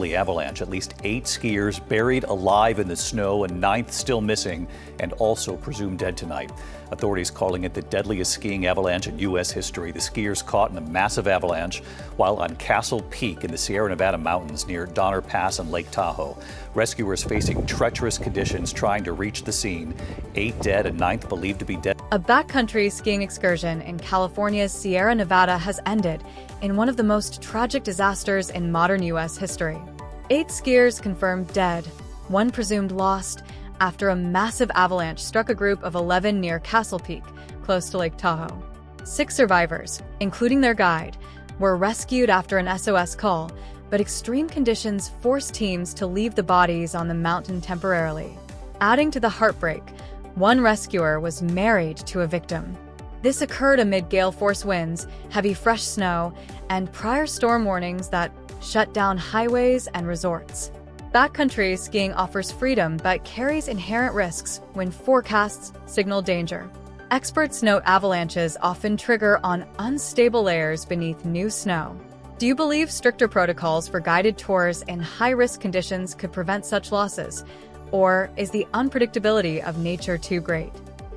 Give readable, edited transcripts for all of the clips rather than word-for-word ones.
Avalanche. At least 8 skiers buried alive in the snow, a 9th still missing and also presumed dead tonight. Authorities calling it the deadliest skiing avalanche in U.S. history. The skiers caught in a massive avalanche while on Castle Peak in the Sierra Nevada mountains near Donner Pass and Lake Tahoe. Rescuers facing treacherous conditions trying to reach the scene. 8 dead, a 9th believed to be dead. A backcountry skiing excursion in California's Sierra Nevada has ended in one of the most tragic disasters in modern U.S. history. 8 skiers confirmed dead, 1 presumed lost, after a massive avalanche struck a group of 11 near Castle Peak, close to Lake Tahoe. 6 survivors, including their guide, were rescued after an SOS call, but extreme conditions forced teams to leave the bodies on the mountain temporarily. Adding to the heartbreak, 1 rescuer was married to a victim. This occurred amid gale-force winds, heavy fresh snow, and prior storm warnings that shut down highways and resorts. Backcountry skiing offers freedom but carries inherent risks when forecasts signal danger. Experts note avalanches often trigger on unstable layers beneath new snow. Do you believe stricter protocols for guided tours in high-risk conditions could prevent such losses? Or is the unpredictability of nature too great?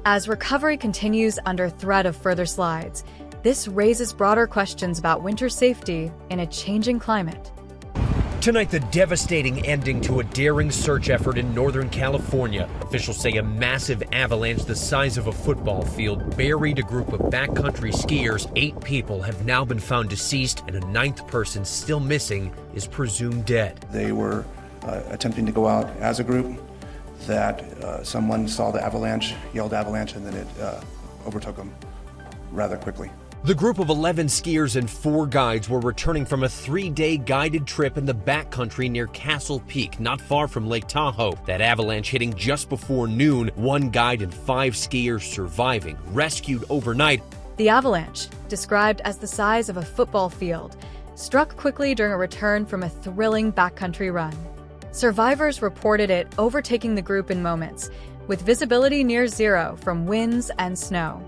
As recovery continues under threat of further slides, this raises broader questions about winter safety in a changing climate. Tonight, the devastating ending to a daring search effort in Northern California. Officials say a massive avalanche the size of a football field buried a group of backcountry skiers. 8 people have now been found deceased, and a 9th person still missing is presumed dead. They were attempting to go out as a group. That someone saw the avalanche, yelled avalanche, and then it overtook them rather quickly. The group of 11 skiers and 4 guides were returning from a 3-day guided trip in the backcountry near Castle Peak, not far from Lake Tahoe. That avalanche hitting just before noon, 1 guide and 5 skiers surviving, rescued overnight. The avalanche, described as the size of a football field, struck quickly during a return from a thrilling backcountry run. Survivors reported it overtaking the group in moments, with visibility near zero from winds and snow.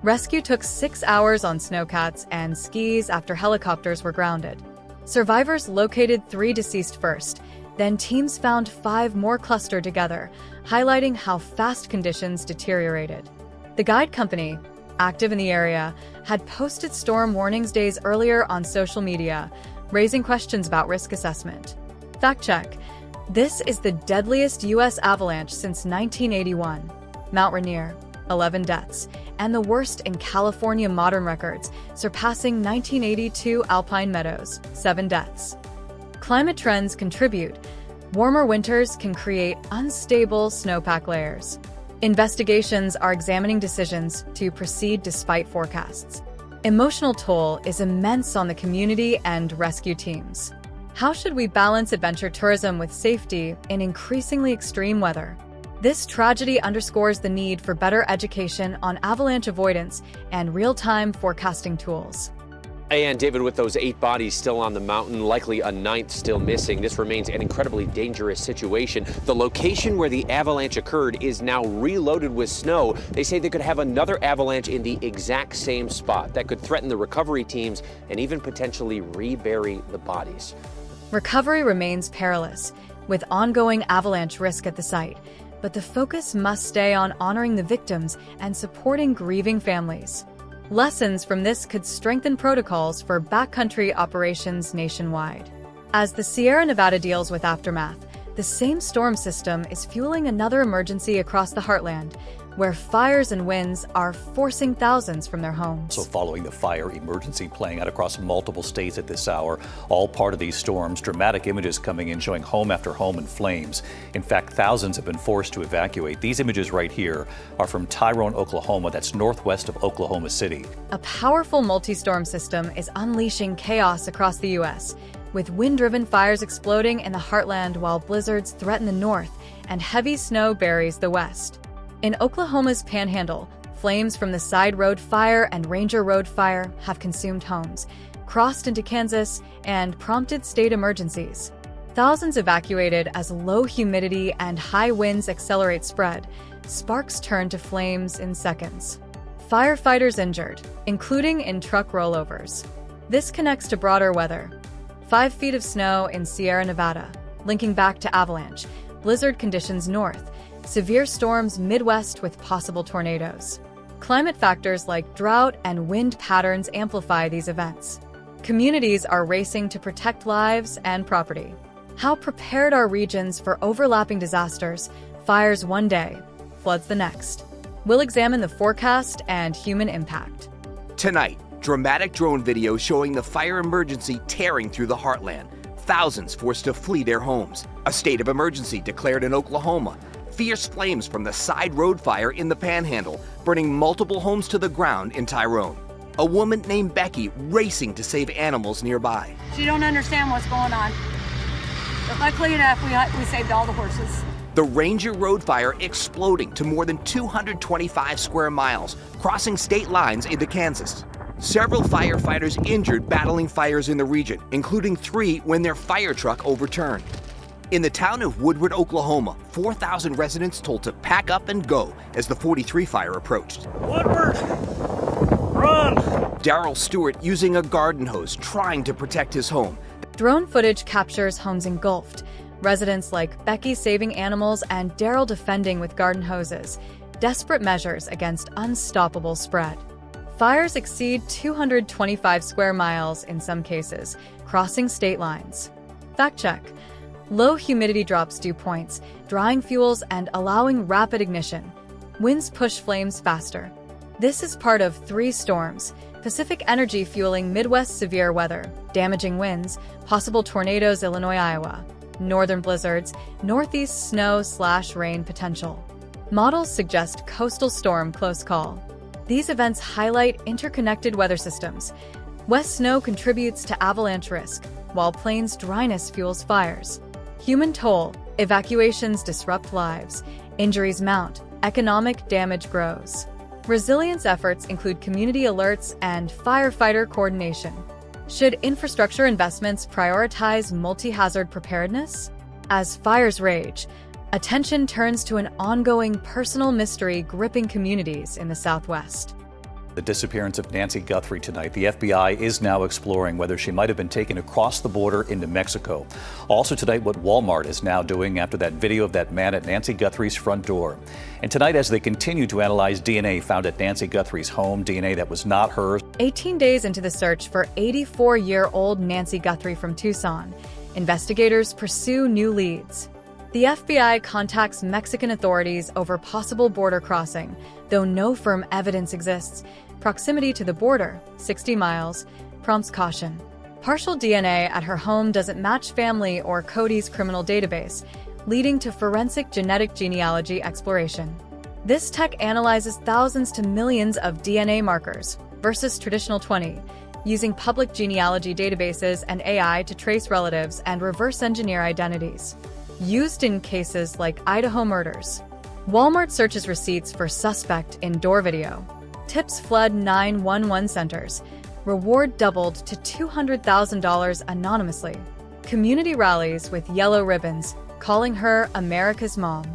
Rescue took 6 hours on snowcats and skis after helicopters were grounded. Survivors located 3 deceased first, then teams found 5 more clustered together, highlighting how fast conditions deteriorated. The guide company, active in the area, had posted storm warnings days earlier on social media, raising questions about risk assessment. Fact check. This is the deadliest U.S. avalanche since 1981. Mount Rainier, 11 deaths, and the worst in California modern records, surpassing 1982 Alpine Meadows, 7 deaths. Climate trends contribute. Warmer winters can create unstable snowpack layers. Investigations are examining decisions to proceed despite forecasts. Emotional toll is immense on the community and rescue teams. How should we balance adventure tourism with safety in increasingly extreme weather? This tragedy underscores the need for better education on avalanche avoidance and real-time forecasting tools. And David, with those 8 bodies still on the mountain, likely a 9th still missing, this remains an incredibly dangerous situation. The location where the avalanche occurred is now reloaded with snow. They say they could have another avalanche in the exact same spot that could threaten the recovery teams and even potentially rebury the bodies. Recovery remains perilous, with ongoing avalanche risk at the site, but the focus must stay on honoring the victims and supporting grieving families. Lessons from this could strengthen protocols for backcountry operations nationwide. As the Sierra Nevada deals with aftermath, the same storm system is fueling another emergency across the heartland, where fires and winds are forcing thousands from their homes. So following the fire emergency playing out across multiple states at this hour, all part of these storms, dramatic images coming in showing home after home in flames. In fact, thousands have been forced to evacuate. These images right here are from Tyrone, Oklahoma, that's northwest of Oklahoma City. A powerful multi-storm system is unleashing chaos across the U.S., with wind-driven fires exploding in the heartland while blizzards threaten the north and heavy snow buries the west. In Oklahoma's Panhandle, flames from the Side Road Fire and Ranger Road Fire have consumed homes, crossed into Kansas, and prompted state emergencies. Thousands evacuated as low humidity and high winds accelerate spread. Sparks turn to flames in seconds. Firefighters injured, including in truck rollovers. This connects to broader weather. 5 feet of snow in Sierra Nevada, linking back to avalanche, blizzard conditions north, severe storms Midwest with possible tornadoes. Climate factors like drought and wind patterns amplify these events. Communities are racing to protect lives and property. How prepared are regions for overlapping disasters, fires one day, floods the next? We'll examine the forecast and human impact. Tonight, dramatic drone video showing the fire emergency tearing through the heartland. Thousands forced to flee their homes. A state of emergency declared in Oklahoma. Fierce flames from the side road fire in the Panhandle, burning multiple homes to the ground in Tyrone. A woman named Becky racing to save animals nearby. She don't understand what's going on. But luckily enough, we saved all the horses. The Ranger Road fire exploding to more than 225 square miles, crossing state lines into Kansas. Several firefighters injured battling fires in the region, including 3 when their fire truck overturned. In the town of Woodward, Oklahoma, 4,000 residents told to pack up and go as the 43 fire approached. Woodward, run! Darrell Stewart using a garden hose trying to protect his home. Drone footage captures homes engulfed, residents like Becky saving animals and Darrell defending with garden hoses, desperate measures against unstoppable spread. Fires exceed 225 square miles in some cases, crossing state lines. Fact check. Low humidity drops dew points, drying fuels and allowing rapid ignition. Winds push flames faster. This is part of 3 storms. Pacific Energy fueling Midwest severe weather, damaging winds, possible tornadoes Illinois, Iowa, northern blizzards, northeast snow/rain potential. Models suggest coastal storm close call. These events highlight interconnected weather systems. West snow contributes to avalanche risk, while plains dryness fuels fires. Human toll, evacuations disrupt lives, injuries mount, economic damage grows. Resilience efforts include community alerts and firefighter coordination. Should infrastructure investments prioritize multi-hazard preparedness? As fires rage, attention turns to an ongoing personal mystery gripping communities in the Southwest. The disappearance of Nancy Guthrie tonight. The FBI is now exploring whether she might have been taken across the border into Mexico. Also tonight, what Walmart is now doing after that video of that man at Nancy Guthrie's front door. And tonight, as they continue to analyze DNA found at Nancy Guthrie's home, DNA that was not hers. 18 days into the search for 84-year-old Nancy Guthrie from Tucson, investigators pursue new leads. The FBI contacts Mexican authorities over possible border crossing, though no firm evidence exists. Proximity to the border, 60 miles, prompts caution. Partial DNA at her home doesn't match family or Cody's criminal database, leading to forensic genetic genealogy exploration. This tech analyzes thousands to millions of DNA markers versus traditional 20, using public genealogy databases and AI to trace relatives and reverse engineer identities. Used in cases like Idaho murders. Walmart searches receipts for suspect in door video. Tips flood 911 centers. Reward doubled to $200,000 anonymously. Community rallies with yellow ribbons, calling her America's mom.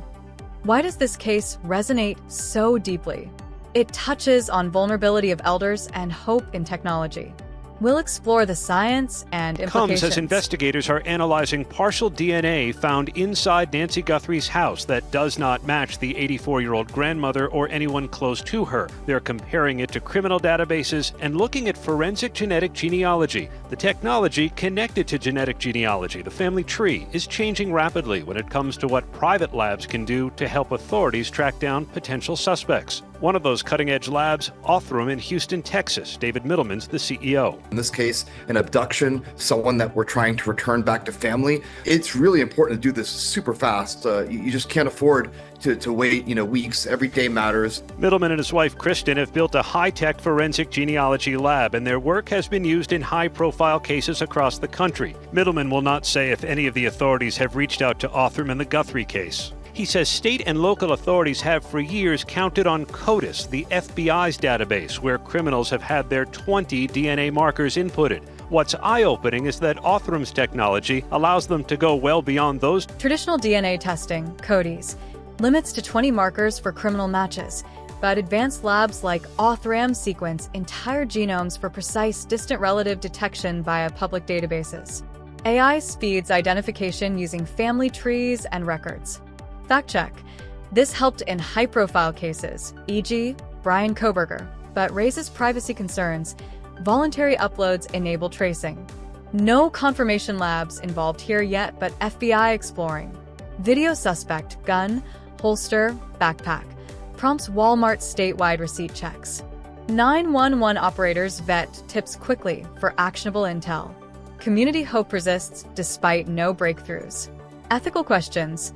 Why does this case resonate so deeply? It touches on vulnerability of elders and hope in technology. We'll explore the science and implications. Comes as investigators are analyzing partial DNA found inside Nancy Guthrie's house that does not match the 84-year-old grandmother or anyone close to her. They're comparing it to criminal databases and looking at forensic genetic genealogy. The technology connected to genetic genealogy, the family tree, is changing rapidly when it comes to what private labs can do to help authorities track down potential suspects. One of those cutting-edge labs, Othram in Houston, Texas. David Middleman's the CEO. In this case, an abduction, someone that we're trying to return back to family. It's really important to do this super fast. You just can't afford to wait, weeks. Every day matters. Middleman and his wife, Kristen, have built a high-tech forensic genealogy lab, and their work has been used in high-profile cases across the country. Middleman will not say if any of the authorities have reached out to Othram in the Guthrie case. He says state and local authorities have for years counted on CODIS, the FBI's database, where criminals have had their 20 DNA markers inputted. What's eye-opening is that Othram's technology allows them to go well beyond those. Traditional DNA testing, CODIS, limits to 20 markers for criminal matches, but advanced labs like Othram sequence entire genomes for precise distant relative detection via public databases. AI speeds identification using family trees and records. Fact check. This helped in high-profile cases, e.g., Brian Koberger, but raises privacy concerns. Voluntary uploads enable tracing. No confirmation labs involved here yet, but FBI exploring. Video suspect, gun, holster, backpack. Prompts Walmart statewide receipt checks. 911 operators vet tips quickly for actionable intel. Community hope persists despite no breakthroughs. Ethical questions.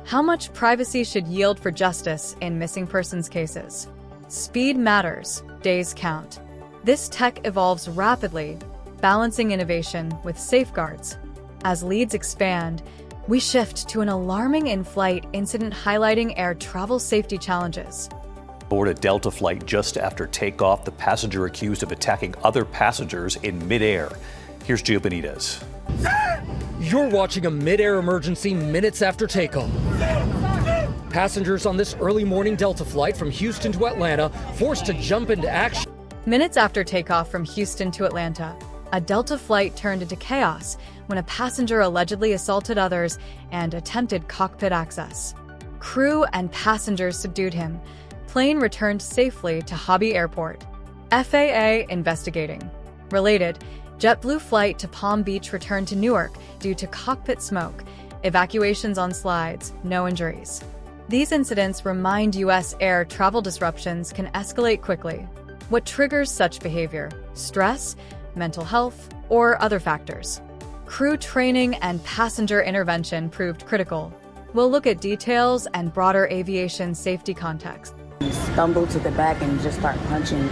How much privacy should yield for justice in missing persons cases? Speed matters, days count. This tech evolves rapidly, balancing innovation with safeguards. As leads expand, we shift to an alarming in-flight incident highlighting air travel safety challenges. Aboard a Delta flight just after takeoff, the passenger accused of attacking other passengers in midair. Here's Gio Benitez. You're watching a mid-air emergency minutes after takeoff. Passengers on this early morning Delta flight from Houston to Atlanta forced to jump into action. Minutes after takeoff from Houston to Atlanta, a Delta flight turned into chaos when a passenger allegedly assaulted others and attempted cockpit access. Crew and passengers subdued him. Plane returned safely to Hobby Airport. FAA investigating. Related, JetBlue flight to Palm Beach returned to Newark due to cockpit smoke. Evacuations on slides, no injuries. These incidents remind U.S. air travel disruptions can escalate quickly. What triggers such behavior? Stress, mental health, or other factors? Crew training and passenger intervention proved critical. We'll look at details and broader aviation safety context. He stumbled to the back and just started punching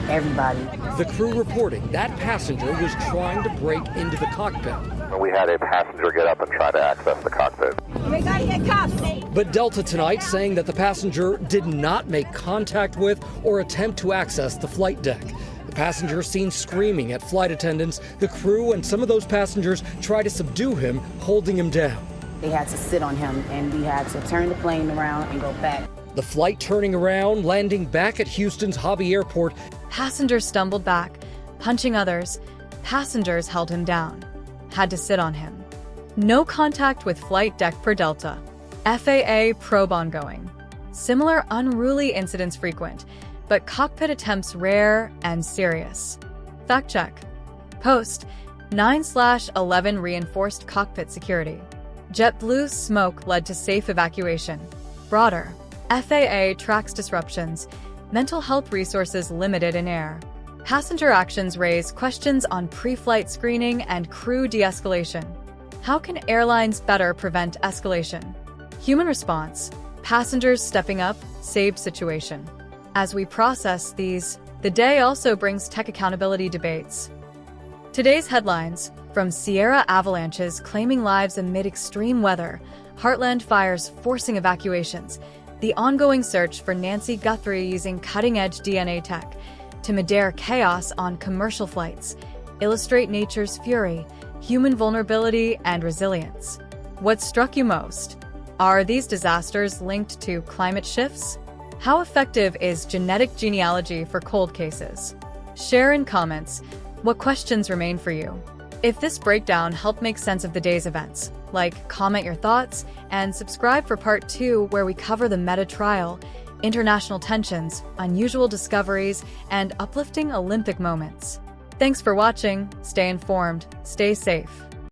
everybody. The crew reporting that passenger was trying to break into the cockpit. We had a passenger get up and try to access the cockpit. We gotta get cops. But Delta tonight saying that the passenger did not make contact with or attempt to access the flight deck. The passenger seen screaming at flight attendants. The crew and some of those passengers try to subdue him, holding him down. They had to sit on him and we had to turn the plane around and go back. The flight turning around, landing back at Houston's Hobby Airport. Passengers stumbled back, punching others. Passengers held him down, had to sit on him. No contact with flight deck per Delta. FAA probe ongoing. Similar unruly incidents frequent, but cockpit attempts rare and serious. Fact check. Post 9/11 reinforced cockpit security. JetBlue smoke led to safe evacuation. Broader. FAA tracks disruptions. Mental health resources limited in air. Passenger actions raise questions on pre-flight screening and crew de-escalation. How can airlines better prevent escalation? Human response. Passengers stepping up, saved situation. As we process these, the day also brings tech accountability debates. Today's headlines: from Sierra avalanches claiming lives amid extreme weather, Heartland fires forcing evacuations, the ongoing search for Nancy Guthrie using cutting-edge DNA tech, to midair chaos on commercial flights, illustrate nature's fury, human vulnerability, and resilience. What struck you most? Are these disasters linked to climate shifts? How effective is genetic genealogy for cold cases? Share in comments. What questions remain for you? If this breakdown helped make sense of the day's events, comment your thoughts, and subscribe for part 2 where we cover the meta trial, international tensions, unusual discoveries, and uplifting Olympic moments. Thanks for watching. Stay informed, stay safe.